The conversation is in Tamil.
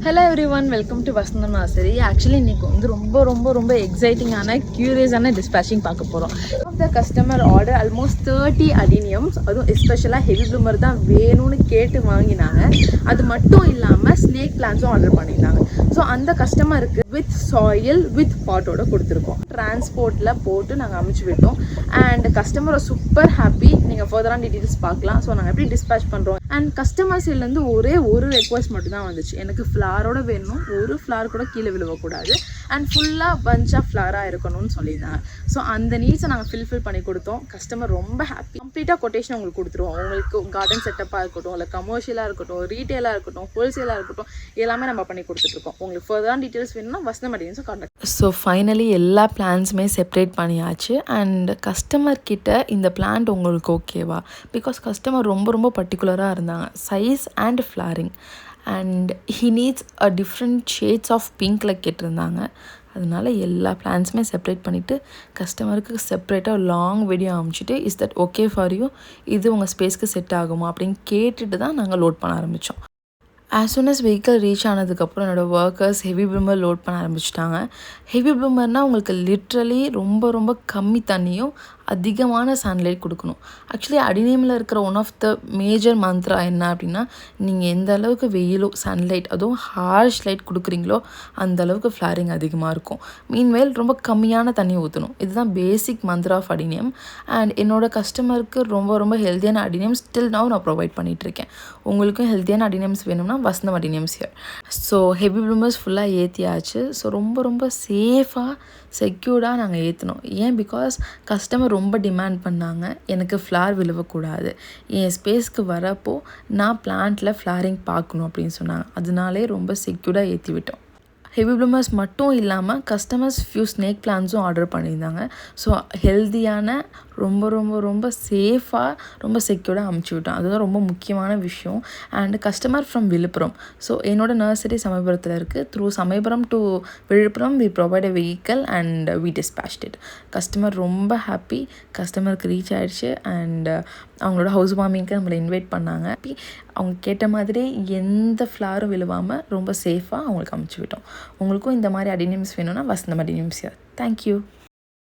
Hello everyone, welcome to Vasantham Nursery. Actually இன்னைக்கு வந்து ரொம்ப எக்ஸைட்டிங்கான கியூரியஸான டிஸ்பேச்சிங் பார்க்க போகிறோம். Of the customer order almost 30 adeniums, அதுவும் எஸ்பெஷலாக ஹெவி ப்ளூமர் தான் வேணும்னு கேட்டு வாங்கினாங்க. அது மட்டும் இல்லாமல் ஸ்னேக் பிளான்ஸும் ஆர்டர் பண்ணியிருந்தாங்க. ஸோ அந்த கஸ்டமருக்கு வித் சாயில் வித் பாட்டோட கொடுத்துருக்கோம். டிரான்ஸ்போர்ட்டில் போட்டு நாங்கள் அமுச்சு விட்டோம். And customer super happy. நீங்கள் ஃபர்தரான டீட்டெயில்ஸ் பார்க்கலாம். ஸோ நாங்கள் எப்படி டிஸ்பேச் பண்ணுறோம். அண்ட் கஸ்டமர் சைட்லேருந்து ஒரே ஒரு ரெக்வஸ்ட் மட்டும் தான் வந்துச்சு. எனக்கு ஃப்ளாரோட வேணும், ஒரு ஃப்ளார் கூட கீழே விழுவக்கூடாது, அண்ட் ஃபுல்லாக பஞ்ச் ஆஃப் ஃப்ளாராக இருக்கணும்னு சொல்லியிருந்தாங்க. ஸோ அந்த நீட்ஸை நாங்கள் ஃபில்ஃபில் பண்ணி கொடுத்தோம். கஸ்டமர் ரொம்ப ஹாப்பி. கம்ப்ளீட்டாக கொட்டேஷன் உங்களுக்கு கொடுத்துருவோம். உங்களுக்கு கார்டன் செட்டப்பாக இருக்கட்டும், இல்லை கமர்ஷியலாக இருக்கட்டும், ரீட்டெயிலாக இருக்கட்டும், ஹோல்சேலாக இருக்கட்டும், எல்லாமே நம்ம பண்ணி கொடுத்துட்ருக்கோம். உங்களுக்கு ஃபர்தரான டீட்டெயில்ஸ் வேணும்னா வசந்தம் அடினியம்ஸை கான்டாக்ட். ஸோ ஃபைனலி எல்லா பிளான்ஸுமே செப்பரேட் பண்ணியாச்சு. அண்ட் கஸ்டமர் கிட்ட இந்த பிளான்ட் உங்களுக்கு ஓகேவா, பிகாஸ் கஸ்டமர் ரொம்ப பர்டிகுலராக இருந்தாங்க. Size and flaring and he needs a different shades of பிங்க்கில் கேட்டிருந்தாங்க. அதனால எல்லா பிளான்ஸுமே செப்பரேட் பண்ணிவிட்டு கஸ்டமருக்கு செப்பரேட்டாக லாங் வீடியோ அனுப்பிச்சிட்டு, is that okay for you, இது உங்கள் ஸ்பேஸ்க்கு செட் ஆகுமா அப்படின்னு கேட்டுட்டு தான் நாங்கள் லோட் பண்ண ஆரம்பித்தோம். As soon as vehicle reach ஆனதுக்கப்புறம் என்னோடய ஒர்க்கர்ஸ் ஹெவி ப்ளூமர் லோட் பண்ண ஆரம்பிச்சிட்டாங்க. ஹெவி ப்ளூமர்னால் உங்களுக்கு லிட்ரலி ரொம்ப கம்மி தண்ணியும் அதிகமான சன்லைட் கொடுக்கணும். ஆக்சுவலி அடினியமில் இருக்கிற one of the major mantra என்ன அப்படின்னா, நீங்கள் எந்த அளவுக்கு வெயிலோ சன்லைட் அதுவும் ஹார்ஷ் லைட் கொடுக்குறீங்களோ அந்த அளவுக்கு ஃப்ளாரிங் அதிகமாக இருக்கும். மீன்வேல் ரொம்ப கம்மியான தண்ணி ஊற்றணும். இதுதான் பேசிக் மந்த்ரா ஆஃப் அடினியம். அண்ட் என்னோடய கஸ்டமருக்கு ரொம்ப ஹெல்த்தியான அடினியம் ஸ்டில் நவ் நான் ப்ரொவைட் பண்ணிகிட்ருக்கேன். உங்களுக்கும் ஹெல்த்தியான அடினியம்ஸ் வேணும்னா வசந்தம் அடினியம்ஸ் ஹியர். ஸோ ஹெவி ப்ளூமர்ஸ் ஃபுல்லாக ஏற்றியாச்சு. ஸோ ரொம்ப சேஃபாக செக்யூர்டாக நாங்கள் ஏற்றினோம். ஏன், பிகாஸ் கஸ்டமர் ரொம்ப டிமாண்ட் பண்ணாங்க, எனக்கு ஃப்ளார் விழுவக்கூடாது, என் ஸ்பேஸ்க்கு வரப்போ நான் பிளான்ட்டில் ஃப்ளாரிங் பார்க்கணும் அப்படின்னு சொன்னாங்க. அதனாலே ரொம்ப செக்யூர்டாக ஏற்றி விட்டோம். ஹெவி ப்ளூமர்ஸ் மட்டும் இல்லாமல் கஸ்டமர்ஸ் ஃபியூ ஸ்னேக் பிளான்ஸும் ஆர்டர் பண்ணியிருந்தாங்க. ஸோ ஹெல்த்தியான ரொம்ப சேஃபாக ரொம்ப செக்யூர்டாக அமுச்சு விட்டோம். அதுதான் ரொம்ப முக்கியமான விஷயம். And customer from Villupuram. So என்னோடய நர்சரி சமயபுரத்தில் இருக்குது. Through Samayapuram to Villupuram we provide a vehicle and we dispatched it. Customer ரொம்ப ஹாப்பி. கஸ்டமருக்கு ரீச் ஆகிடுச்சு. அண்ட் அவங்களோட ஹவுஸ் வார்மிங்க்கு நம்மளை இன்வைட் பண்ணாங்க. அவங்க கேட்ட மாதிரி எந்த ஃப்ளாரும் விழுவாமல் ரொம்ப சேஃபாக அவங்களுக்கு அமுச்சு விட்டோம். உங்களுக்கும் இந்த மாதிரி அடினியம்ஸ் வேணும்னா வசந்தம் அடினியம்ஸ் ஹியர். தேங்க்யூ.